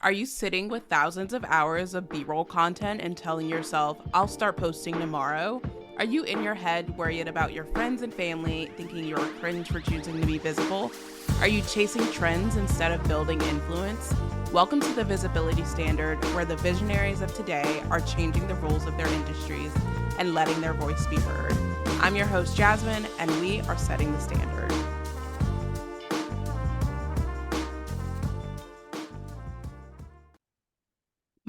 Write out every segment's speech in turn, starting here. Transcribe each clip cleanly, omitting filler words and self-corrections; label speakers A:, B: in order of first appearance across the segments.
A: Are you sitting with thousands of hours of B-roll content and telling yourself, I'll start posting tomorrow? Are you in your head worried about your friends and family, thinking you're cringe for choosing to be visible? Are you chasing trends instead of building influence? Welcome to the Visibility Standard, where the visionaries of today are changing the rules of their industries and letting their voice be heard. I'm your host, Jasmine, and we are setting the standard.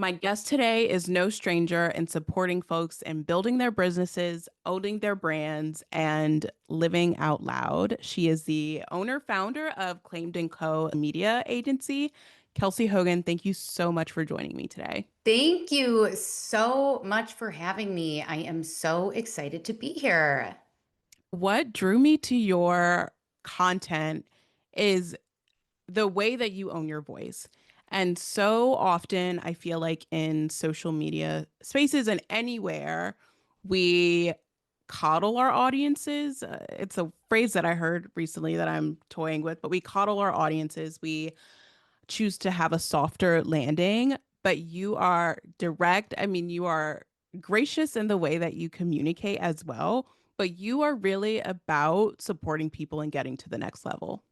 A: My guest today is no stranger in supporting folks in building their businesses, owning their brands, and living out loud. She is the owner founder of Claimed & Co. Media Agency. Kelsey Hogan, thank you so much for joining me today.
B: Thank you so much for having me. I am so excited to be here.
A: What drew me to your content is the way that you own your voice. And so often, I feel like in social media spaces and anywhere, we coddle our audiences. It's a phrase that I heard recently that I'm toying with, but we coddle our audiences. We choose to have a softer landing, but you are direct. I mean, you are gracious in the way that you communicate as well, but you are really about supporting people and getting to the next level.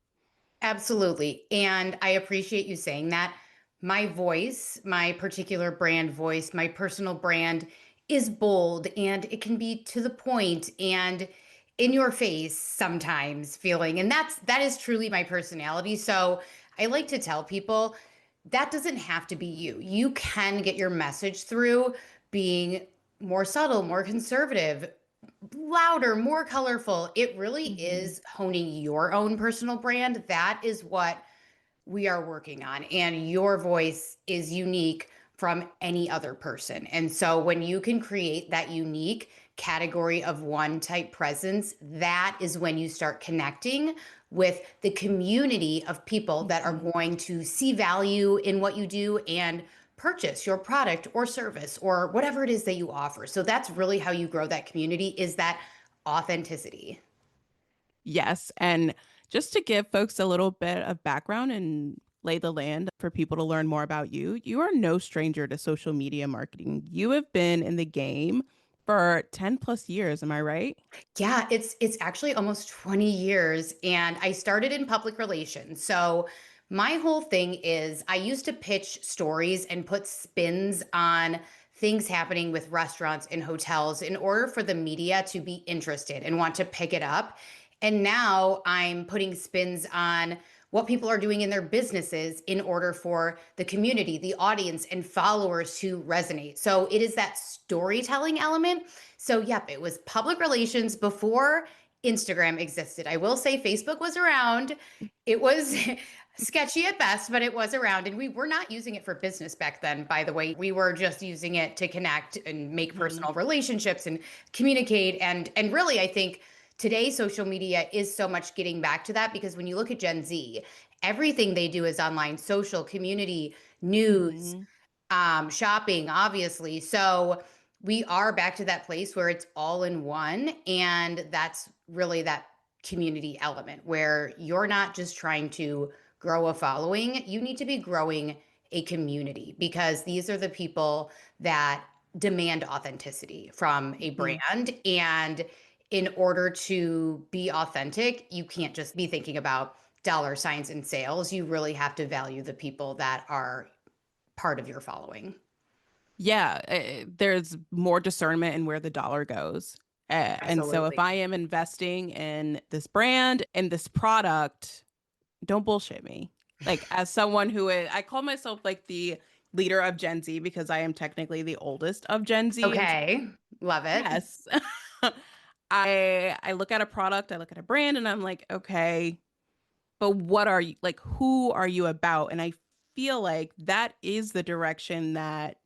B: Absolutely. And I appreciate you saying that. My voice, my particular brand voice, my personal brand is bold and it can be to the point and in your face sometimes feeling. And that is truly my personality. So I like to tell people that doesn't have to be you. You can get your message through being more subtle, more conservative, louder, more colorful. It really
A: Mhm.
B: is honing your own personal brand. That is what we are working on. And your voice is unique from any other person. And so when you can create that unique category of one type presence, that is when you start connecting with the community of people that are
A: Mhm.
B: going to see value in what you do and purchase your product or service or whatever it is that you offer. So that's really how you grow that community, is that authenticity.
A: Yes. And just to give folks a little bit of background and lay the land for people to learn more about you, you are no stranger to social media marketing. You have been in the game for 10 plus years. Am I right?
B: Yeah, it's actually almost 20 years and I started in public relations. So my whole thing is I used to pitch stories and put spins on things happening with restaurants and hotels in order for the media to be interested and want to pick it up. And now I'm putting spins on what people are doing in their businesses in order for the community, the audience, and followers to resonate. So it is that storytelling element. So, yep, it was public relations before Instagram existed. I will say Facebook was around. It was sketchy at best, but it was around. And we were not using it for business back then, by the way. We were just using it to connect and make
A: Mhm.
B: personal relationships and communicate. And really, I think today social media is so much getting back to that, because when you look at Gen Z, everything they do is online, social, community, news,
A: Mhm.
B: shopping, obviously. So we are back to that place where it's all in one. And that's really that community element where you're not just trying to grow a following, you need to be growing a community, because these are the people that demand authenticity from a
A: Mhm.
B: brand. And in order to be authentic, you can't just be thinking about dollar signs and sales. You really have to value the people that are part of your following.
A: Yeah, there's more discernment in where the dollar goes. And so if
B: Absolutely.
A: I am investing in this brand and this product, don't bullshit me. Like, as someone who is, I call myself like the leader of Gen Z because I am technically the oldest of Gen Z. And so,
B: Okay. Love it.
A: yes, I look at a product, I look at a brand, and I'm like, okay, but what are you like? Who are you about? And I feel like that is the direction that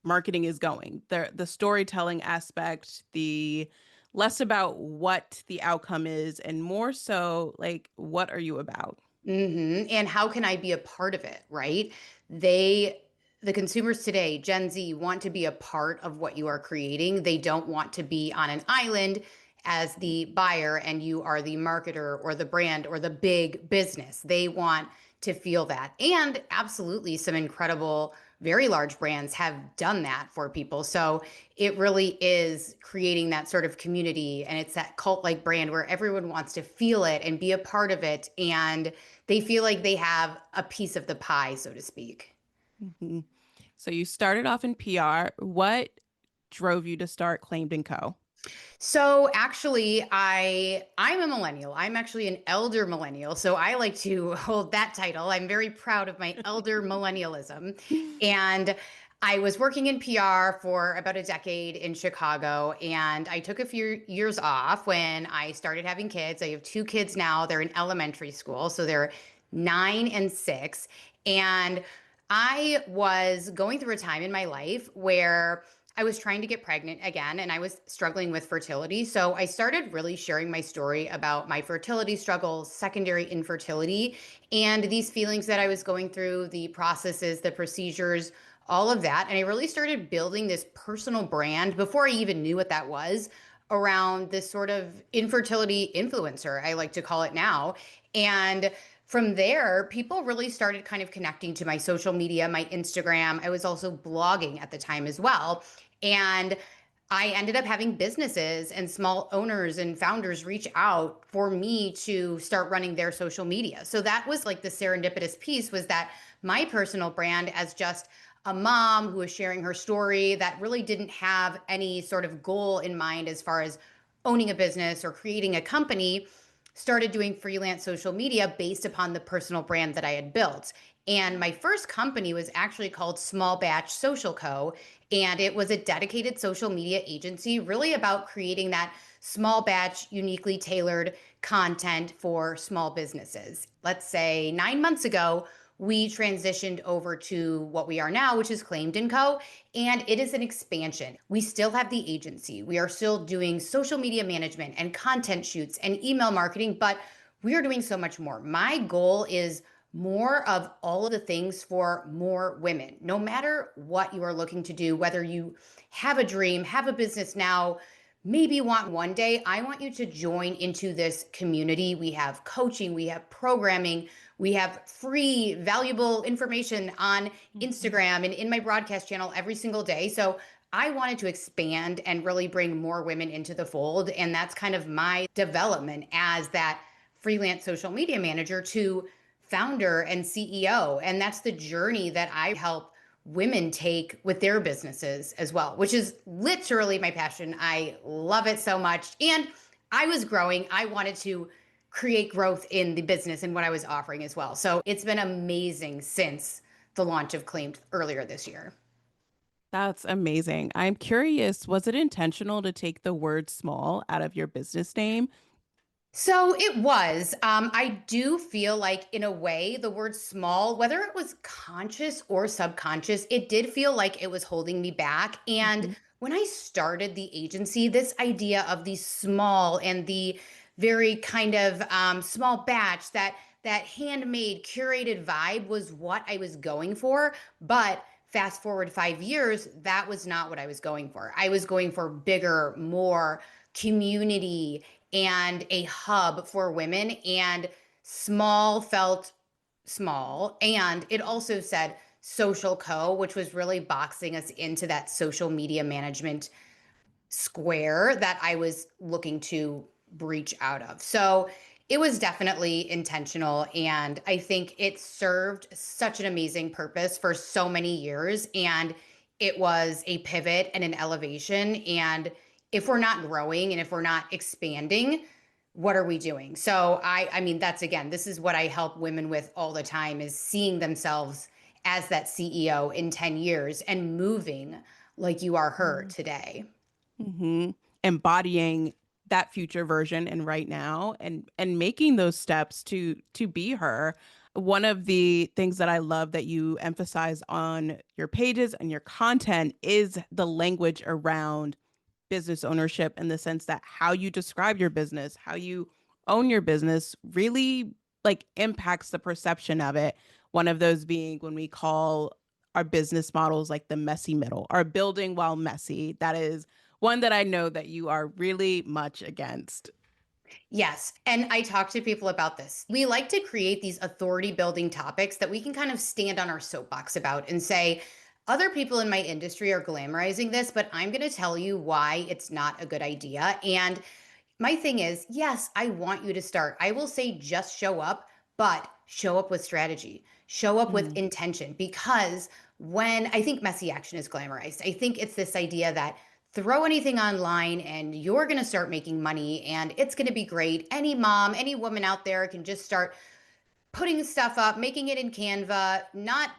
A: marketing is going. The storytelling aspect, the less about what the outcome is and more so like what are you about?
B: And how can I be a part of it, right? They, the consumers today, Gen Z, want to be a part of what you are creating. They don't want to be on an island as the buyer and you are the marketer or the brand or the big business. They want to feel that. And absolutely, some incredible, very large brands have done that for people. So it really is creating that sort of community. And it's that cult like brand where everyone wants to feel it and be a part of it. And they feel like they have a piece of the pie, so to speak.
A: Mhm. So you started off in PR. What drove you to start Claimed and Co?
B: So actually, I'm a millennial. I'm actually an elder millennial. So I like to hold that title. I'm very proud of my elder millennialism. And I was working in PR for about a decade in Chicago, and I took a few years off when I started having kids. I have two kids now. They're in elementary school, so they're 9 and 6. And I was going through a time in my life where I was trying to get pregnant again and I was struggling with fertility. So I started really sharing my story about my fertility struggles, secondary infertility, and these feelings that I was going through, the processes, the procedures, all of that. And I really started building this personal brand before I even knew what that was around this sort of infertility influencer, I like to call it now. And from there, people really started kind of connecting to my social media, my Instagram. I was also blogging at the time as well. And I ended up having businesses and small owners and founders reach out for me to start running their social media. So that was like the serendipitous piece was that my personal brand as just a mom who was sharing her story that really didn't have any sort of goal in mind as far as owning a business or creating a company started doing freelance social media based upon the personal brand that I had built. And my first company was actually called Small Batch Social Co. And it was a dedicated social media agency, really about creating that small batch, uniquely tailored content for small businesses. Let's say 9 months ago, we transitioned over to what we are now, which is Claimed and Co. And it is an expansion. We still have the agency. We are still doing social media management and content shoots and email marketing, but we are doing so much more. My goal is more of all of the things for more women, no matter what you are looking to do, whether you have a dream, have a business now, maybe want one day. I want you to join into this community. We have coaching, we have programming, we have free, valuable information on
A: Mhm.
B: Instagram and in my broadcast channel every single day. So I wanted to expand and really bring more women into the fold. And that's kind of my development as that freelance social media manager to founder and CEO. And that's the journey that I help women take with their businesses as well, which is literally my passion. I love it so much. And I was growing. I wanted to create growth in the business and what I was offering as well. So it's been amazing since the launch of Claimed earlier this year.
A: That's amazing. I'm curious, was it intentional to take the word small out of your business name?
B: So it was. I do feel like, in a way, the word small, whether it was conscious or subconscious, it did feel like it was holding me back. And
A: Mhm.
B: when I started the agency, this idea of the small and the very kind of small batch, that handmade, curated vibe was what I was going for. But fast forward 5 years, that was not what I was going for. I was going for bigger, more community and a hub for women, and small felt small. And it also said social co, which was really boxing us into that social media management square that I was looking to breach out of. So it was definitely intentional. And I think it served such an amazing purpose for so many years. And it was a pivot and an elevation. And if we're not growing and if we're not expanding, what are we doing? So I mean, that's again, this is what I help women with all the time is seeing themselves as that CEO in 10 years and moving like you are her today.
A: Mhm. Embodying that future version and right now and making those steps to be her. One of the things that I love that you emphasize on your pages and your content is the language around business ownership in the sense that how you describe your business, how you own your business really like impacts the perception of it. One of those being when we call our business models like the messy middle, our building while messy. That is one that I know that you are really much against.
B: Yes. And I talk to people about this. We like to create these authority building topics that we can kind of stand on our soapbox about and say, other people in my industry are glamorizing this, but I'm going to tell you why it's not a good idea. And my thing is, yes, I want you to start. I will say just show up, but show up with strategy, show up with
A: Mm,
B: intention. Because when I think messy action is glamorized, I think it's this idea that throw anything online and you're going to start making money and it's going to be great. Any mom, any woman out there can just start putting stuff up, making it in Canva, not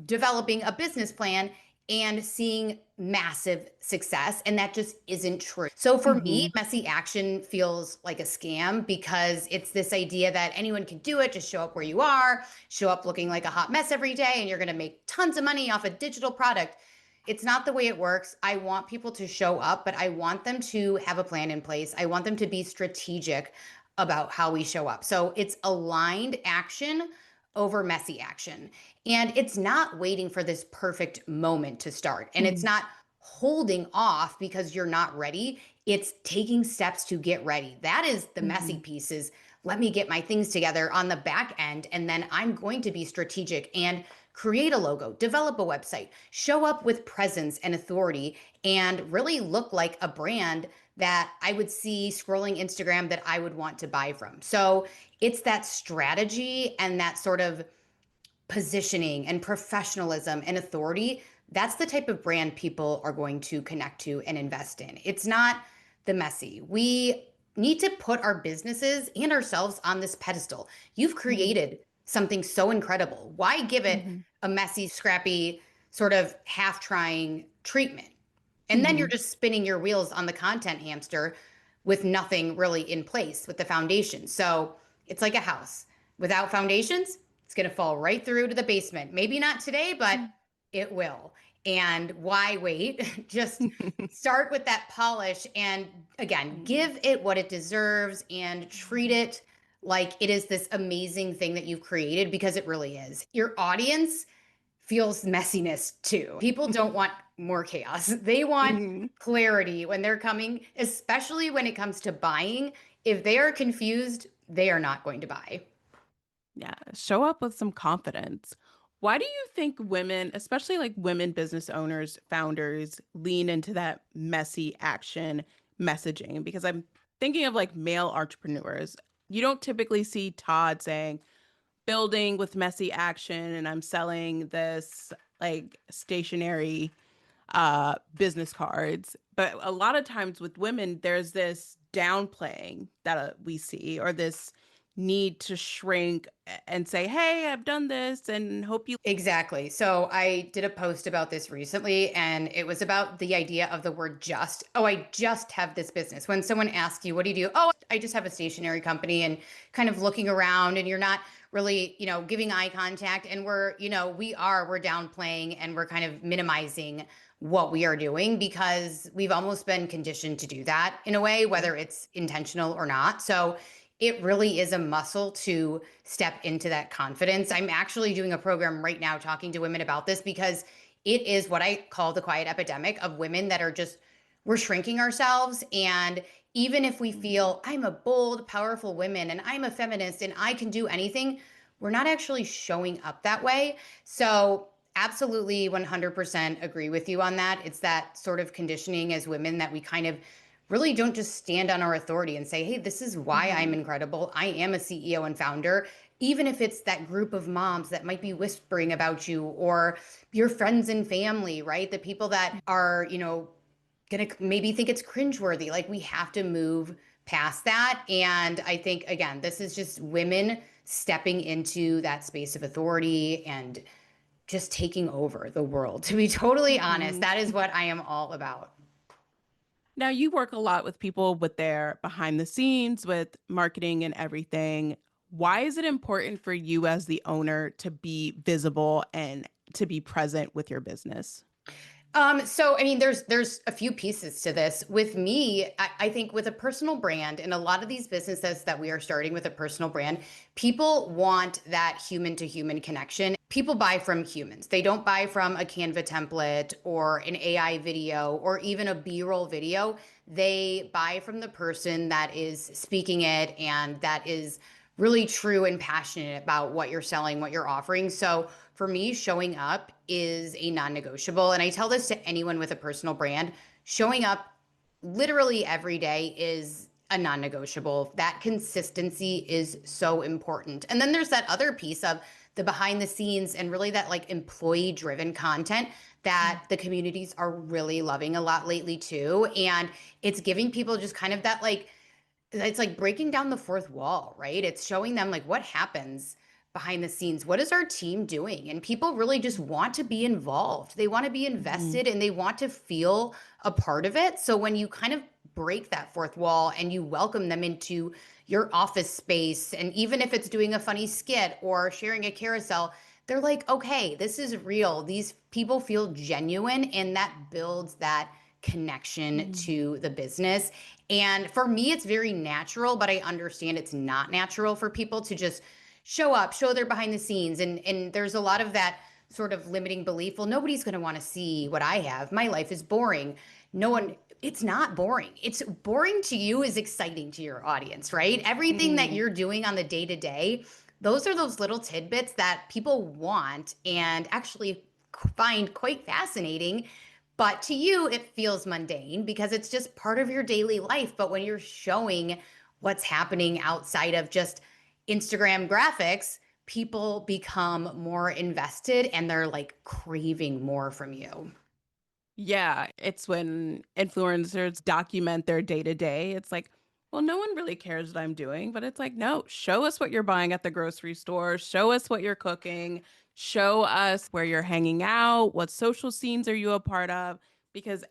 B: developing a business plan and seeing massive success. And that just isn't true. So for me,
A: mhm,
B: messy action feels like a scam because it's this idea that anyone can do it. Just show up where you are, show up looking like a hot mess every day, and you're going to make tons of money off a digital product. It's not the way it works. I want people to show up, but I want them to have a plan in place. I want them to be strategic about how we show up. So it's aligned action over messy action. And it's not waiting for this perfect moment to start. And it's
A: mhm,
B: not holding off because you're not ready. It's taking steps to get ready. That is the messy
A: mhm,
B: piece is let me get my things together on the back end. And then I'm going to be strategic and create a logo, develop a website, show up with presence and authority, and really look like a brand that I would see scrolling Instagram that I would want to buy from. So it's that strategy and that sort of positioning and professionalism and authority. That's the type of brand people are going to connect to and invest in. It's not the messy. We need to put our businesses and ourselves on this pedestal. You've
A: mm,
B: created something so incredible. Why give it
A: mhm,
B: a messy, scrappy, sort of half trying treatment? And then you're
A: mhm,
B: just spinning your wheels on the content hamster with nothing really in place with the foundation. So it's like a house without foundations, it's going to fall right through to the basement. Maybe not today, but
A: mm,
B: it will. And why wait? Just start with that polish and again,
A: mm,
B: give it what it deserves and treat
A: mhm,
B: it like it is this amazing thing that you've created because it really is. Your audience feels messiness too. People don't want more chaos. They want
A: mhm.
B: clarity when they're coming, especially when it comes to buying. If they are confused, they are not going to buy.
A: Yeah, show up with some confidence. Why do you think women, especially like women business owners, founders, lean into that messy action messaging? Because I'm thinking of like male entrepreneurs. You don't typically see Todd saying, building with messy action, and I'm selling this like stationary business cards. But a lot of times with women, there's this downplaying that we see, or this need to shrink and say, hey, I've done this and hope you.
B: Exactly. So I did a post about this recently, and it was about the idea of the word just. Oh, I just have this business. When someone asks you, what do you do? Oh, I just have a stationery company, and kind of looking around, and you're not really, giving eye contact. And we're downplaying and we're kind of minimizing what we are doing because we've almost been conditioned to do that in a way, whether it's intentional or not. So it really is a muscle to step into that confidence. I'm actually doing a program right now talking to women about this because it is what I call the quiet epidemic of women that are just, we're shrinking ourselves. And even if we
A: Mhm,
B: feel I'm a bold, powerful woman and I'm a feminist and I can do anything, we're not actually showing up that way. So, absolutely 100% agree with you on that. It's that sort of conditioning as women that we kind of really don't just stand on our authority and say, hey, this is why I'm
A: mhm,
B: incredible. I am a CEO and founder. Even if it's that group of moms that might be whispering about you or your friends and family, right? The people that are, going to maybe think it's cringeworthy. Like we have to move past that. And I think, again, this is just women stepping into that space of authority and just taking over the world. To be totally honest,
A: mhm.
B: that is what I am all about.
A: Now, you work a lot with people with their behind the scenes, with marketing and everything. Why is it important for you as the owner to be visible and to be present with your business?
B: So I mean, there's a few pieces to this. With me, I think with a personal brand, and a lot of these businesses that we are starting with a personal brand, people want that human to human connection. People buy from humans. They don't buy from a Canva template or an AI video or even a B-roll video. They buy from the person that is speaking it and that is really true and passionate about what you're selling, what you're offering. So for me, showing up is a non negotiable. And I tell this to anyone with a personal brand, showing up literally every day is a non negotiable. That consistency is so important. And then there's that other piece of the behind the scenes and really that like employee driven content that the communities are really loving a lot lately too. And it's giving people just kind of that like, it's like breaking down the fourth wall, right? It's showing them like what happens behind the scenes. What is our team doing? And people really just want to be involved. They want to be
A: Mhm.
B: invested and they want to feel a part of it. So when you kind of break that fourth wall and you welcome them into your office space, and even if it's doing a funny skit or sharing a carousel, they're like, okay, this is real. These people feel genuine, and that builds that connection
A: Mhm.
B: to the business. And for me, it's very natural, but I understand it's not natural for people to just show up, show their behind the scenes. And there's a lot of that sort of limiting belief. Well, nobody's going to want to see what I have. My life is boring. No one, it's not boring. It's boring to you is exciting to your audience, right? Everything that
A: Mhm.
B: you're doing on the day to day, those are those little tidbits that people want and actually find quite fascinating. But to you, it feels mundane because it's just part of your daily life. But when you're showing what's happening outside of just Instagram graphics, people become more invested and they're like craving more from you.
A: Yeah, it's when influencers document their day to day. It's like, well, no one really cares what I'm doing, but it's like, no, show us what you're buying at the grocery store, show us what you're cooking, show us where you're hanging out, what social scenes are you a part of? Because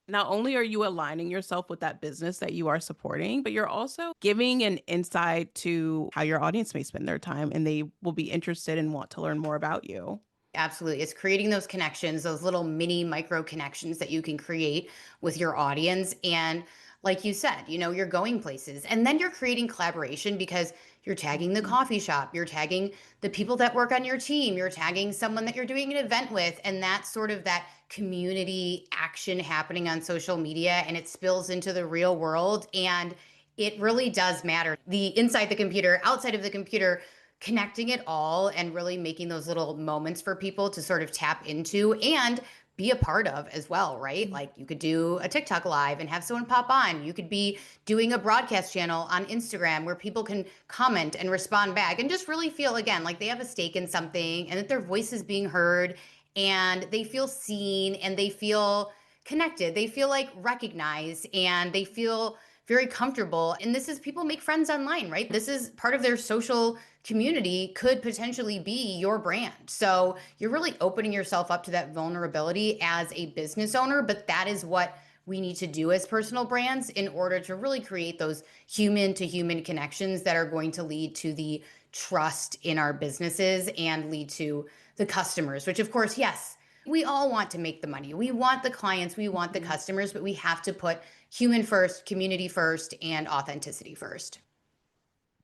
A: not only are you aligning yourself with that business that you are supporting, but you're also giving an insight to how your audience may spend their time and they will be interested and want to learn more about you.
B: Absolutely. It's creating those connections, those little mini micro connections that you can create with your audience. And like you said, you're going places and then you're creating collaboration because you're tagging the
A: Mhm.
B: coffee shop, you're tagging the people that work on your team, you're tagging someone that you're doing an event with. And that's sort of that community action happening on social media and it spills into the real world. And it really does matter. The inside the computer, outside of the computer, connecting it all and really making those little moments for people to sort of tap into and be a part of as well, right? Like you could do a TikTok live and have someone pop on. You could be doing a broadcast channel on Instagram where people can comment and respond back and just really feel again like they have a stake in something and that their voice is being heard and they feel seen and they feel connected. They feel like recognized and they feel very comfortable. And this is people make friends online, right? This is part of their social community could potentially be your brand. So you're really opening yourself up to that vulnerability as a business owner, but that is what we need to do as personal brands in order to really create those human to human connections that are going to lead to the trust in our businesses and lead to the customers, which of course, yes, we all want to make the money. We want the clients, we want the
A: Mhm.
B: customers, but we have to put human first, community first, and authenticity first.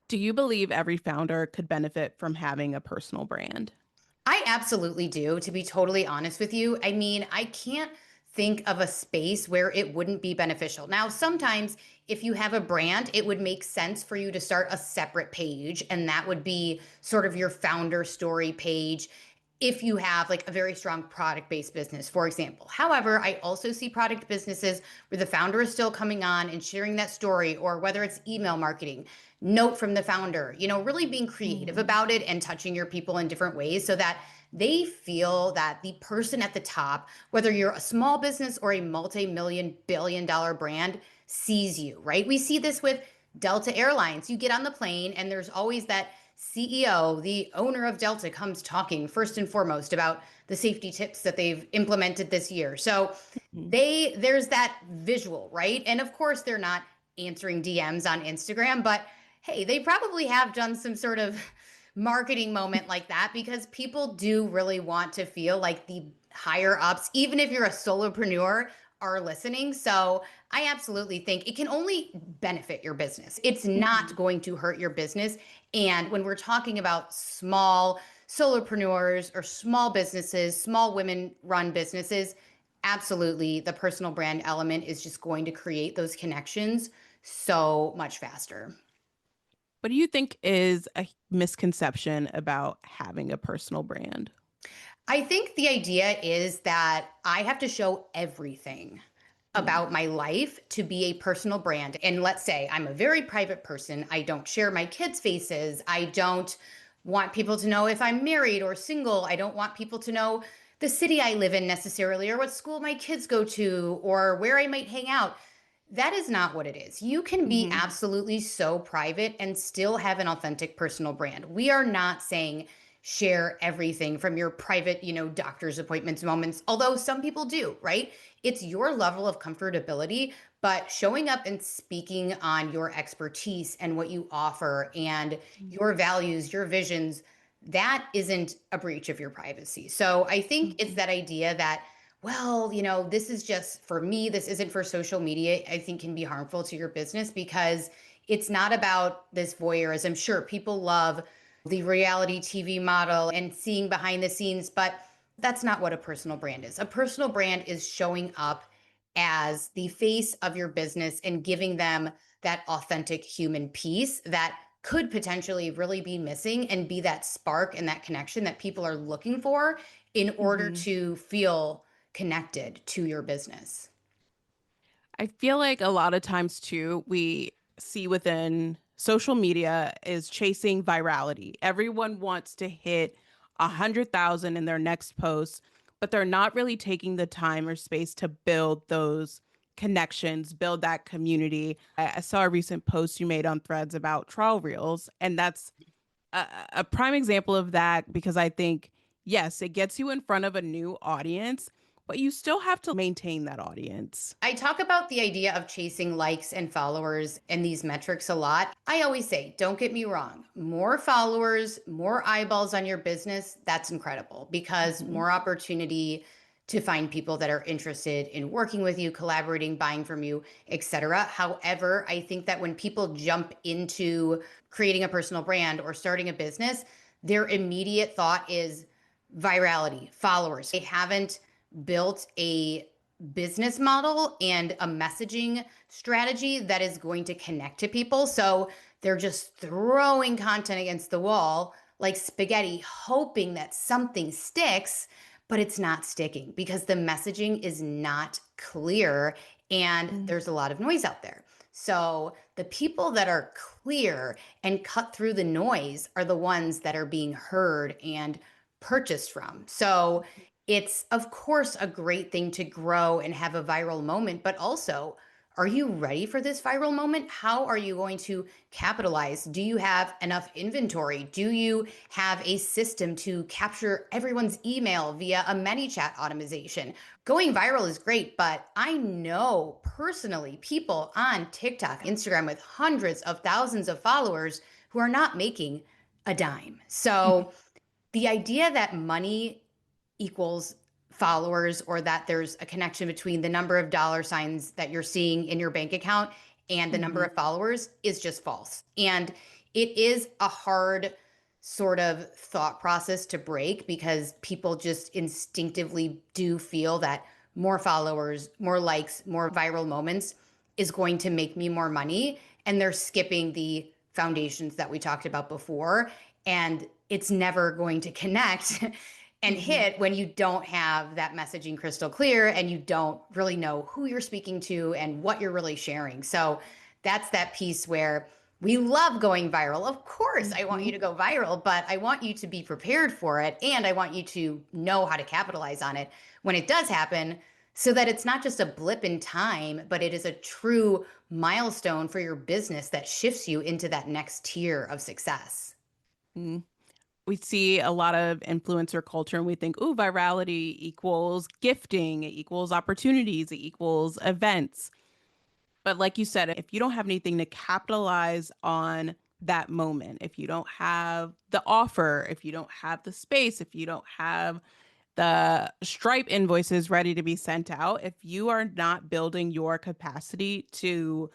A: Do you believe every founder could benefit from having a personal brand?
B: I absolutely do, to be totally honest with you. I mean, I can't think of a space where it wouldn't be beneficial. Now, sometimes if you have a brand, it would make sense for you to start a separate page, and that would be sort of your founder story page if you have like a very strong product based business, for example. However, I also see product businesses where the founder is still coming on and sharing that story, or whether it's email marketing, note from the founder, really being creative
A: Mhm.
B: about it and touching your people in different ways so that they feel that the person at the top, whether you're a small business or a multi-million billion dollar brand, sees you, right? We see this with Delta Airlines. You get on the plane and there's always that CEO, the owner of Delta, comes talking first and foremost about the safety tips that they've implemented this year. So
A: Mhm.
B: there's that visual, right? And of course they're not answering DMs on Instagram, but hey, they probably have done some sort of marketing moment like that because people do really want to feel like the higher ups, even if you're a solopreneur, are listening. So I absolutely think it can only benefit your business. It's not
A: Mhm.
B: going to hurt your business. And when we're talking about small solopreneurs or small businesses, small women run businesses, absolutely the personal brand element is just going to create those connections so much faster.
A: What do you think is a misconception about having a personal brand?
B: I think the idea is that I have to show everything
A: Mm.
B: about my life to be a personal brand. And let's say I'm a very private person. I don't share my kids' faces. I don't want people to know if I'm married or single. I don't want people to know the city I live in necessarily, or what school my kids go to, or where I might hang out. That is not what it is. You can be
A: Mhm.
B: absolutely so private and still have an authentic personal brand. We are not saying share everything from your private, doctor's appointments moments, although some people do, right? It's your level of comfortability, but showing up and speaking on your expertise and what you offer and
A: Mm.
B: your values, your visions, that isn't a breach of your privacy. So I think it's
A: Mhm.
B: that idea that, well, this is just for me, this isn't for social media, I think can be harmful to your business because it's not about this voyeurism. Sure, people love the reality TV model and seeing behind the scenes, but that's not what a personal brand is. A personal brand is showing up as the face of your business and giving them that authentic human piece that could potentially really be missing and be that spark and that connection that people are looking for in order
A: Mhm.
B: to feel connected to your business.
A: I feel like a lot of times too, we see within social media is chasing virality. Everyone wants to hit 100,000 in their next post, but they're not really taking the time or space to build those connections, build that community. I saw a recent post you made on Threads about trial reels, and that's a prime example of that because I think, yes, it gets you in front of a new audience, but you still have to maintain that audience.
B: I talk about the idea of chasing likes and followers and these metrics a lot. I always say, don't get me wrong, more followers, more eyeballs on your business, that's incredible because
A: Mhm.
B: more opportunity to find people that are interested in working with you, collaborating, buying from you, etc. However, I think that when people jump into creating a personal brand or starting a business, their immediate thought is virality, followers. They haven't built a business model and a messaging strategy that is going to connect to people. So they're just throwing content against the wall like spaghetti, hoping that something sticks, but it's not sticking because the messaging is not clear and
A: Mm.
B: there's a lot of noise out there. So the people that are clear and cut through the noise are the ones that are being heard and purchased from. So it's, of course, a great thing to grow and have a viral moment, but also, are you ready for this viral moment? How are you going to capitalize? Do you have enough inventory? Do you have a system to capture everyone's email via a ManyChat automation? Going viral is great, but I know personally people on TikTok, Instagram with hundreds of thousands of followers who are not making a dime. So the idea that money equals followers or that there's a connection between the number of dollar signs that you're seeing in your bank account and the number
A: Mhm.
B: of followers is just false. And it is a hard sort of thought process to break because people just instinctively do feel that more followers, more likes, more viral moments is going to make me more money. And they're skipping the foundations that we talked about before. And it's never going to connect and
A: Mhm.
B: hit when you don't have that messaging crystal clear and you don't really know who you're speaking to and what you're really sharing. So that's that piece where we love going viral. Of course, I want you
A: Mhm.
B: to go viral, but I want you to be prepared for it and I want you to know how to capitalize on it when it does happen so that it's not just a blip in time, but it is a true milestone for your business that shifts you into that next tier of success.
A: Mm. We see a lot of influencer culture and we think, ooh, virality equals gifting, it equals opportunities, it equals events. But like you said, if you don't have anything to capitalize on that moment, if you don't have the offer, if you don't have the space, if you don't have the Stripe invoices ready to be sent out, if you are not building your capacity to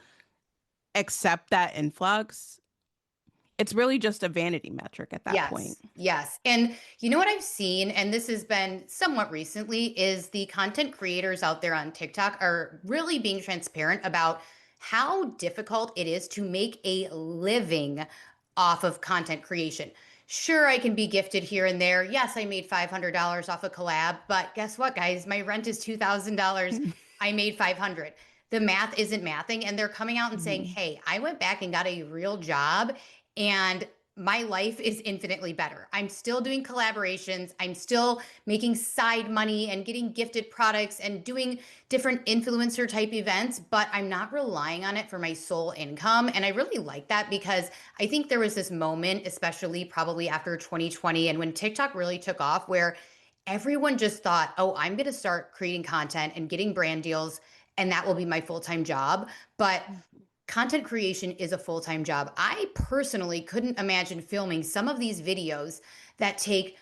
A: accept that influx, it's really just a vanity metric at that point.
B: Yes, yes. And you know what I've seen, and this has been somewhat recently, is the content creators out there on TikTok are really being transparent about how difficult it is to make a living off of content creation. Sure, I can be gifted here and there. Yes, I made $500 off a collab, but guess what, guys? My rent is $2,000. I made 500. The math isn't mathing, and they're coming out and saying,
A: Mhm.
B: "Hey, I went back and got a real job, and my life is infinitely better. I'm still doing collaborations. I'm still making side money and getting gifted products and doing different influencer type events, but I'm not relying on it for my sole income." And I really like that because I think there was this moment, especially probably after 2020 and when TikTok really took off, where everyone just thought, oh, I'm going to start creating content and getting brand deals, and that will be my full time job. But content creation is a full time job. I personally couldn't imagine filming some of these videos that take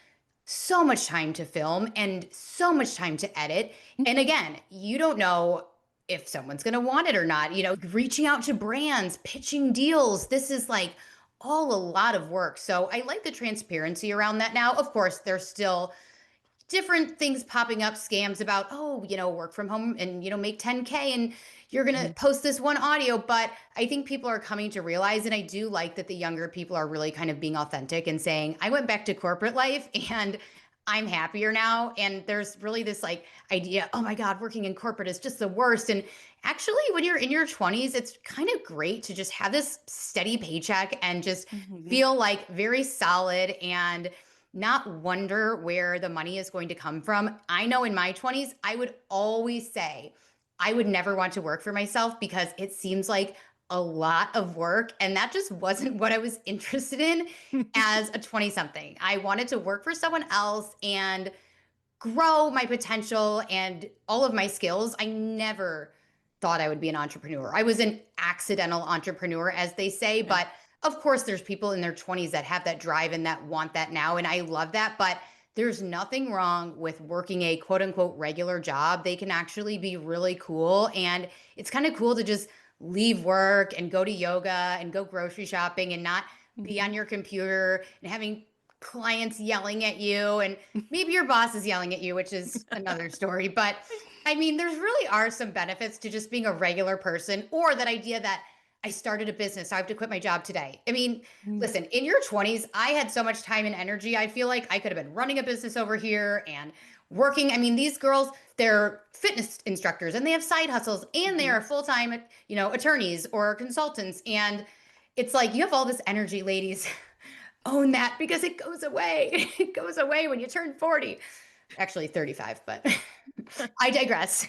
B: so much time to film and so much time to edit. And again, you don't know if someone's going to want it or not. Reaching out to brands, pitching deals. This is like all a lot of work. So I like the transparency around that now. Of course, there's still different things popping up, scams about, oh, work from home and, make 10K and you're going to
A: Mhm.
B: post this one audio. But I think people are coming to realize, and I do like that the younger people are really kind of being authentic and saying, I went back to corporate life and I'm happier now. And there's really this like idea, oh my God, working in corporate is just the worst. And actually, when you're in your 20s, it's kind of great to just have this steady paycheck and just
A: Mhm.
B: feel like very solid and not wonder where the money is going to come from. I know in my 20s, I would always say I would never want to work for myself because it seems like a lot of work. And that just wasn't what I was interested in as a 20 something. I wanted to work for someone else and grow my potential and all of my skills. I never thought I would be an entrepreneur. I was an accidental entrepreneur, as they say.
A: Yeah.
B: But of course, there's people in their 20s that have that drive and that want that now. And I love that. But there's nothing wrong with working a quote unquote regular job. They can actually be really cool. And it's kind of cool to just leave work and go to yoga and go grocery shopping and not be on
A: Mhm.
B: your computer and having clients yelling at you, and maybe your boss is yelling at you, which is another story. But I mean, there's really are some benefits to just being a regular person, or that idea that I started a business, so I have to quit my job today. I mean,
A: Mhm.
B: listen, in your 20s, I had so much time and energy. I feel like I could have been running a business over here and working. I mean, these girls, they're fitness instructors and they have side hustles and they
A: Mhm.
B: are full-time, attorneys or consultants. And it's like you have all this energy, ladies. Own that because it goes away. It goes away when you turn 40. Actually 35, but I digress.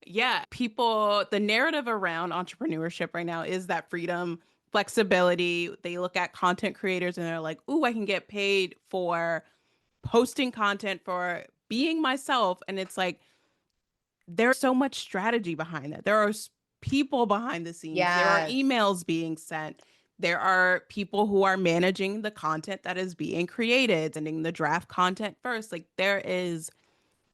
A: Yeah, people, the narrative around entrepreneurship right now is that freedom, flexibility. They look at content creators and they're like, "Ooh, I can get paid for posting content, for being myself." And it's like there's so much strategy behind that. There are people behind the scenes. There are
B: Yes.
A: emails being sent. There are people who are managing the content that is being created, sending the draft content first. Like there is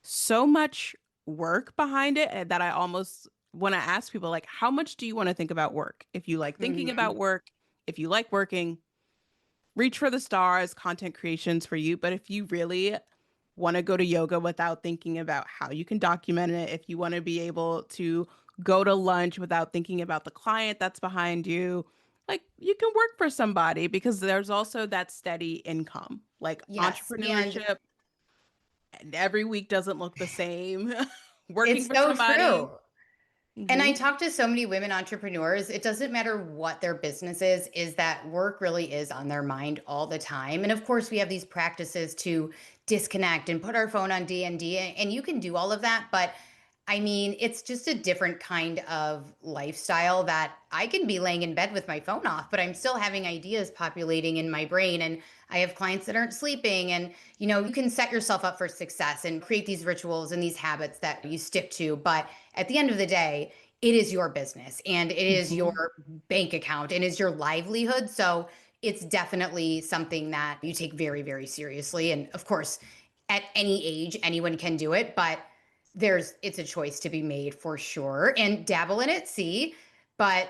A: so much work behind it that I almost want to ask people like how much do you want to think about work? If you like thinking
B: Mhm.
A: about work, if you like working, reach for the stars, content creations for you. But if you really want to go to yoga without thinking about how you can document it, if you want to be able to go to lunch without thinking about the client that's behind you, like you can work for somebody because there's also that steady income. Like
B: Yes. And
A: entrepreneurship and every week doesn't look the same. Working
B: it's
A: for
B: so
A: somebody.
B: true. And I
A: Hmm.
B: talk to so many women entrepreneurs. It doesn't matter what their business is that work really is on their mind all the time. And of course, we have these practices to disconnect and put our phone on D&D, and you can do all of that. But I mean, it's just a different kind of lifestyle that I can be laying in bed with my phone off, but I'm still having ideas populating in my brain. And I have clients that aren't sleeping. And, you can set yourself up for success and create these rituals and these habits that you stick to. But at the end of the day, it is your business and it is
A: Hmm.
B: your bank account and is your livelihood. So it's definitely something that you take very, very seriously. And of course, at any age, anyone can do it, but it's a choice to be made for sure. And dabble in it, see, but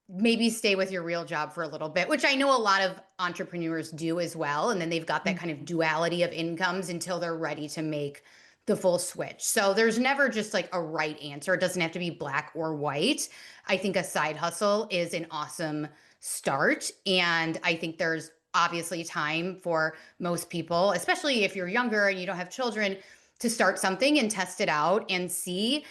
B: maybe stay with your real job for a little bit, which I know a lot of entrepreneurs do as well. And then they've got that kind of
A: Mhm.
B: duality of incomes until they're ready to make the full switch. So there's never just like a right answer. It doesn't have to be black or white. I think a side hustle is an awesome start. And I think there's obviously time for most people, especially if you're younger and you don't have children, to start something and test it out and see.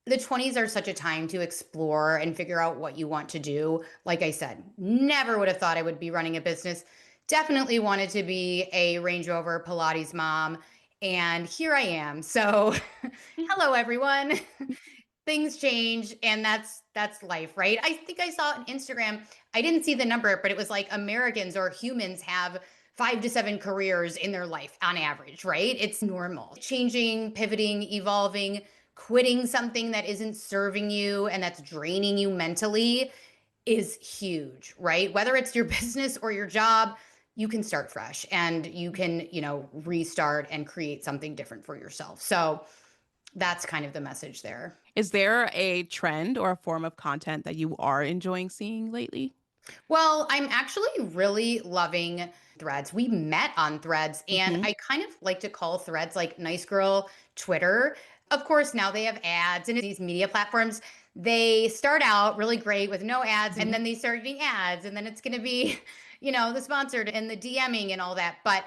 B: The 20s are such a time to explore and figure out what you want to do. Like I said, never would have thought I would be running a business. Definitely wanted to be a Range Rover Pilates mom. And here I am. So, hello everyone. Things change and that's life, right? I think I saw on Instagram, I didn't see the number, but it was like Americans or humans have 5 to 7 careers in their life on average, right? It's normal. Changing, pivoting, evolving, quitting something that isn't serving you and that's draining you mentally is huge, right? Whether it's your business or your job, you can start fresh and you can, restart and create something different for yourself. So that's kind of the message there.
A: Is there a trend or a form of content that you are enjoying seeing lately?
B: Well, I'm actually really loving Threads. We met on Threads, and
A: Hmm.
B: I kind of like to call Threads like nice girl Twitter. Of course, now they have ads and these media platforms. They start out really great with no ads, and
A: Hmm.
B: then they start getting ads, and then it's going to be, the sponsored and the DMing and all that. But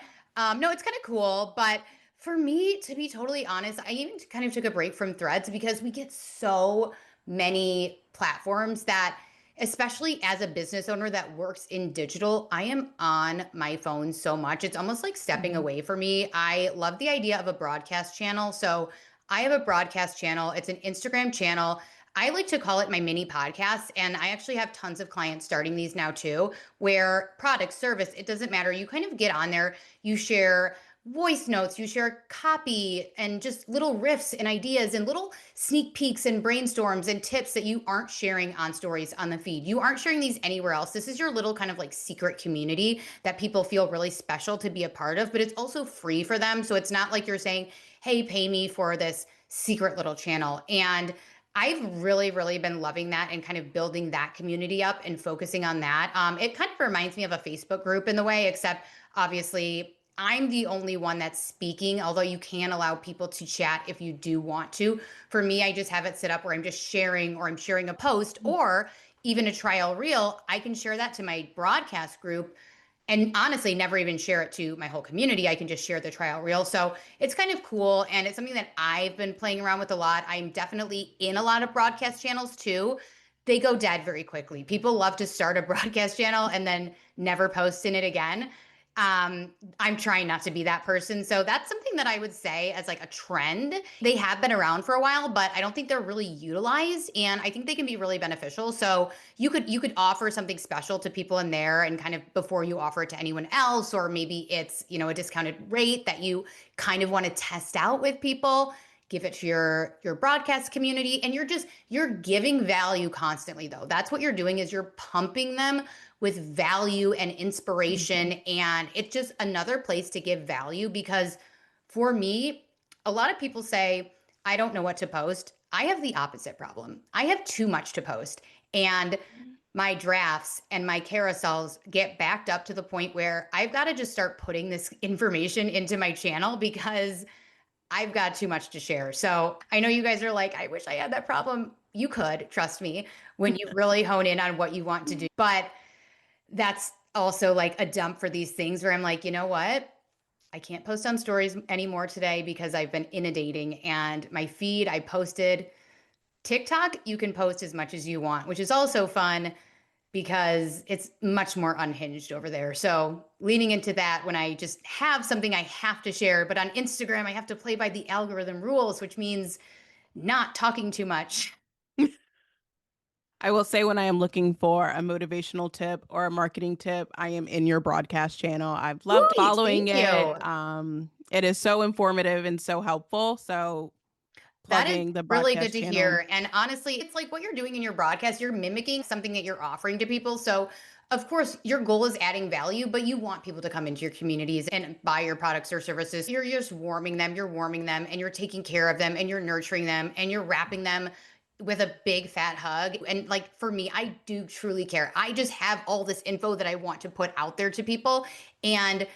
B: no, it's kind of cool. But for me, to be totally honest, I even kind of took a break from Threads because we get so many platforms that, especially as a business owner that works in digital, I am on my phone so much. It's almost like stepping
A: Hmm.
B: away for me. I love the idea of a broadcast channel. So I have a broadcast channel, it's an Instagram channel. I like to call it my mini podcast. And I actually have tons of clients starting these now too, where product, service, it doesn't matter. You kind of get on there, you share voice notes, you share copy and just little riffs and ideas and little sneak peeks and brainstorms and tips that you aren't sharing on stories on the feed. You aren't sharing these anywhere else. This is your little kind of like secret community that people feel really special to be a part of, but it's also free for them. So it's not like you're saying, hey, pay me for this secret little channel. And I've really, really been loving that and kind of building that community up and focusing on that. It kind of reminds me of a Facebook group in the way, except obviously I'm the only one that's speaking, although you can allow people to chat if you do want to. For me, I just have it set up where I'm just sharing or I'm sharing a post or even a trial reel. I can share that to my broadcast group and honestly never even share it to my whole community. I can just share the trial reel. So it's kind of cool. And it's something that I've been playing around with a lot. I'm definitely in a lot of broadcast channels too. They go dead very quickly. People love to start a broadcast channel and then never post in it again. I'm trying not to be that person. So that's something that I would say as like a trend. They have been around for a while, but I don't think they're really utilized. And I think they can be really beneficial. So you could offer something special to people in there and kind of before you offer it to anyone else, or maybe it's, a discounted rate that you kind of want to test out with people. Give it to your broadcast community and you're giving value constantly though. That's what you're doing is you're pumping them with value and inspiration.
A: Hmm.
B: And it's just another place to give value because for me, a lot of people say, I don't know what to post. I have the opposite problem. I have too much to post. And my drafts and my carousels get backed up to the point where I've got to just start putting this information into my channel because I've got too much to share. So I know you guys are like, I wish I had that problem. You could, trust me, when you really hone in on what you want to do. But that's also like a dump for these things where I'm like, you know what? I can't post on stories anymore today because I've been inundating and my feed, I posted TikTok, you can post as much as you want, which is also fun because it's much more unhinged over there. So leaning into that when I just have something I have to share, but on Instagram, I have to play by the algorithm rules, which means not talking too much.
A: I will say when I am looking for a motivational tip or a marketing tip, I am in your broadcast channel. I've loved
B: Woo,
A: following
B: thank
A: it.
B: you.
A: It is so informative and so helpful. So
B: That is
A: plugging the
B: really good
A: broadcast
B: to
A: channel.
B: hear. And honestly, it's like what you're doing in your broadcast, you're mimicking something that you're offering to people. So Of course, your goal is adding value, but you want people to come into your communities and buy your products or services. You're just warming them, and you're taking care of them, and you're nurturing them, and you're wrapping them with a big fat hug. And like for me, I do truly care. I just have all this info that I want to put out there to people. And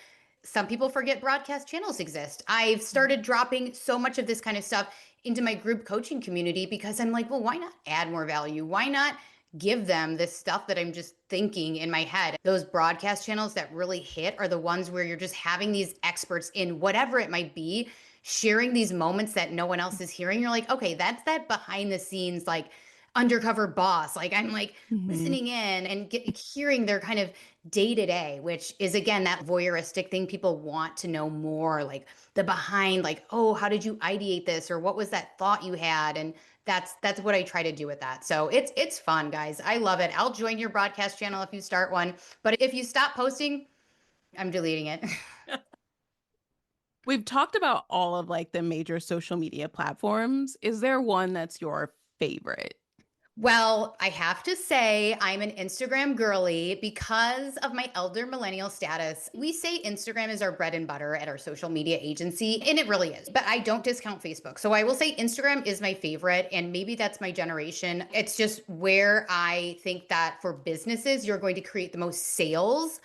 B: some people forget broadcast channels exist. I've started dropping so much of this kind of stuff into my group coaching community because I'm like, well, why not add more value? Why not give them this stuff that I'm just thinking in my head? Those broadcast channels that really hit are the ones where you're just having these experts in whatever it might be, sharing these moments that no one else is hearing. You're like, okay, that's that behind the scenes, like undercover boss. Like I'm like
A: Mhm.
B: listening in and hearing their kind of day to day, which is again that voyeuristic thing. People want to know more, like the behind, like, oh, how did you ideate this, or what was that thought you had? And that's what I try to do with that. So it's fun, guys. I love it. I'll join your broadcast channel if you start one, but if you stop posting, I'm deleting it.
A: We've talked about all of like the major social media platforms. Is there one that's your favorite?
B: Well, I have to say, I'm an Instagram girly because of my elder millennial status. We say Instagram is our bread and butter at our social media agency, and it really is. But I don't discount Facebook. So I will say Instagram is my favorite, and maybe that's my generation. It's just where I think that for businesses, you're going to create the most sales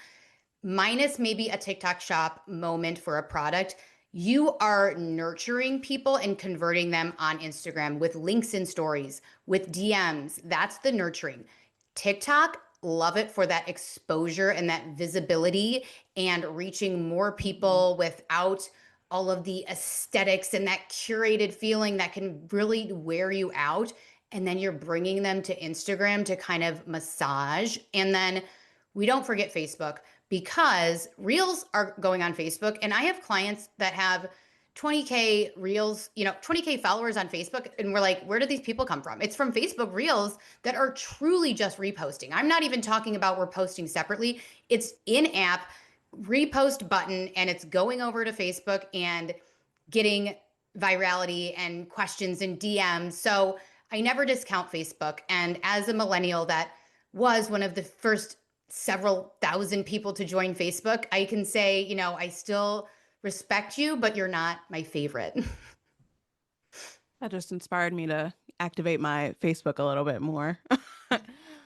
B: minus maybe a TikTok shop moment for a product. You are nurturing people and converting them on Instagram with links in stories, with DMs. That's the nurturing. TikTok, love it for that exposure and that visibility and reaching more
A: Mhm.
B: people without all of the aesthetics and that curated feeling that can really wear you out. And then you're bringing them to Instagram to kind of massage. And then we don't forget Facebook because reels are going on Facebook. And I have clients that have 20K reels, 20K followers on Facebook. And we're like, where do these people come from? It's from Facebook reels that are truly just reposting. I'm not even talking about we're posting separately. It's in app repost button and it's going over to Facebook and getting virality and questions and DMs. So I never discount Facebook. And as a millennial that was one of the first several thousand people to join Facebook, I can say, I still respect you, but you're not my favorite.
A: That just inspired me to activate my Facebook a little bit more.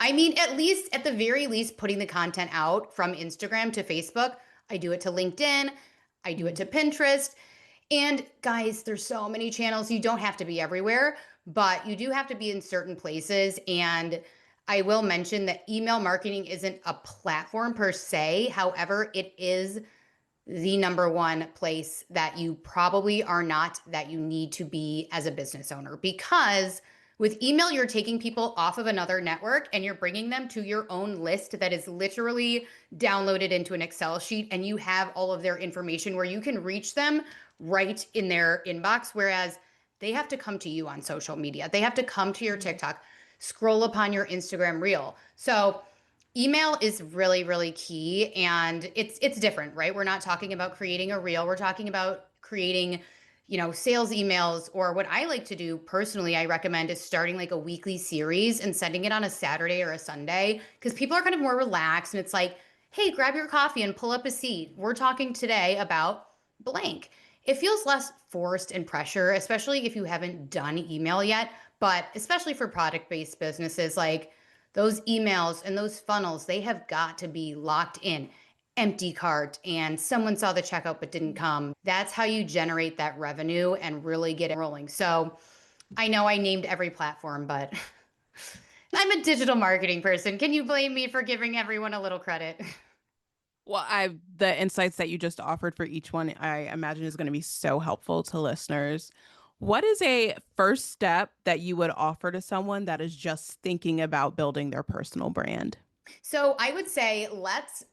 B: I mean, at least, at the very least, putting the content out from Instagram to Facebook. I do it to LinkedIn, I do it to Pinterest. And guys, there's so many channels. You don't have to be everywhere, but you do have to be in certain places. And I will mention that email marketing isn't a platform per se. However, it is the number one place that you probably are not, that you need to be as a business owner. Because with email, you're taking people off of another network and you're bringing them to your own list that is literally downloaded into an Excel sheet, and you have all of their information where you can reach them right in their inbox. Whereas they have to come to you on social media, they have to come to your TikTok, scroll upon your Instagram reel. So email is really, really key, and it's different, right? We're not talking about creating a reel. We're talking about creating, sales emails. Or what I like to do personally, I recommend is starting like a weekly series and sending it on a Saturday or a Sunday, because people are kind of more relaxed and it's like, hey, grab your coffee and pull up a seat. We're talking today about blank. It feels less forced and pressure, especially if you haven't done email yet, but especially for product-based businesses, like those emails and those funnels, they have got to be locked in. Empty cart and someone saw the checkout but didn't come. That's how you generate that revenue and really get it rolling. So I know I named every platform, but I'm a digital marketing person. Can you blame me for giving everyone a little credit?
A: Well, the insights that you just offered for each one, I imagine is going to be so helpful to listeners. What is a first step that you would offer to someone that is just thinking about building their personal brand?
B: So I would say let's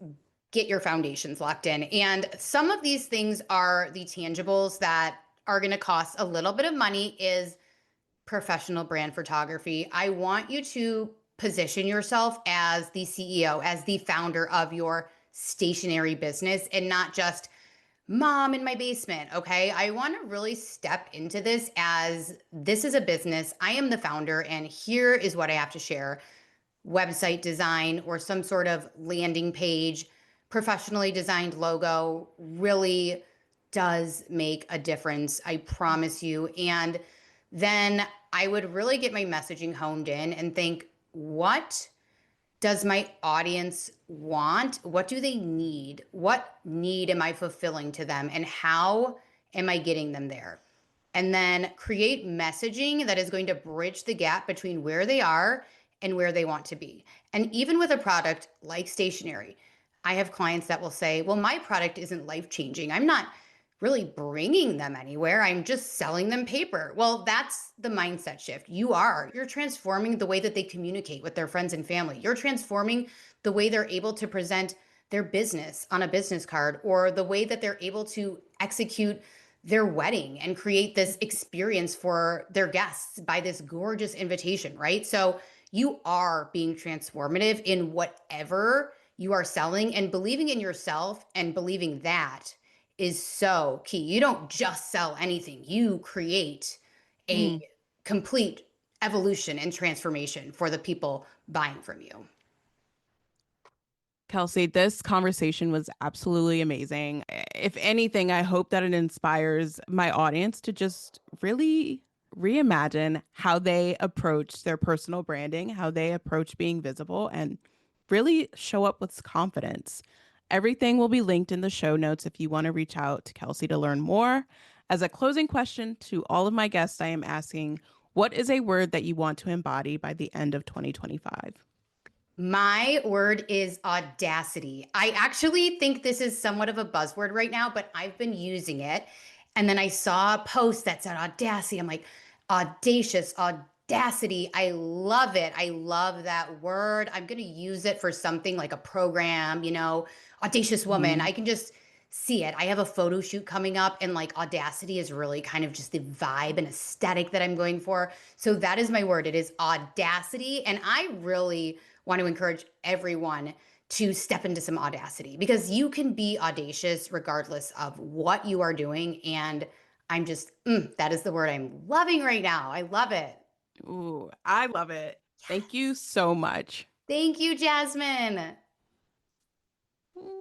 B: get your foundations locked in. And some of these things are the tangibles that are going to cost a little bit of money is professional brand photography. I want you to position yourself as the CEO, as the founder of your stationary business, and not just mom in my basement. Okay. I want to really step into this as this is a business. I am the founder, and here is what I have to share. website design or some sort of landing page, professionally designed logo really does make a difference. I promise you. And then I would really get my messaging honed in and think, what does my audience want? What do they need? What need am I fulfilling to them? And how am I getting them there? And then create messaging that is going to bridge the gap between where they are and where they want to be. And even with a product like stationery, I have clients that will say, well, my product isn't life changing. I'm not really bringing them anywhere. I'm just selling them paper. Well, that's the mindset shift. You are. You're transforming the way that they communicate with their friends and family. You're transforming the way they're able to present their business on a business card, or the way that they're able to execute their wedding and create this experience for their guests by this gorgeous invitation, right? So you are being transformative in whatever you are selling, and believing in yourself and believing that is so key. You don't just sell anything, you create a
A: Mm.
B: complete evolution and transformation for the people buying from you.
A: Kelsey, this conversation was absolutely amazing. If anything, I hope that it inspires my audience to just really reimagine how they approach their personal branding, how they approach being visible, and really show up with confidence. Everything will be linked in the show notes if you want to reach out to Kelsey to learn more. As a closing question to all of my guests, I am asking, what is a word that you want to embody by the end of 2025?
B: My word is audacity. I actually think this is somewhat of a buzzword right now, but I've been using it. And then I saw a post that said audacity. I'm like, audacious, audacity. I love it. I love that word. I'm going to use it for something like a program, audacious woman.
A: Mhm.
B: I can just see it. I have a photo shoot coming up, and like audacity is really kind of just the vibe and aesthetic that I'm going for. So that is my word. It is audacity. And I really want to encourage everyone to step into some audacity, because you can be audacious regardless of what you are doing. And that is the word I'm loving right now. I love it.
A: Ooh, I love it. Thank you
B: Yes.
A: so much.
B: Thank you, Jasmine.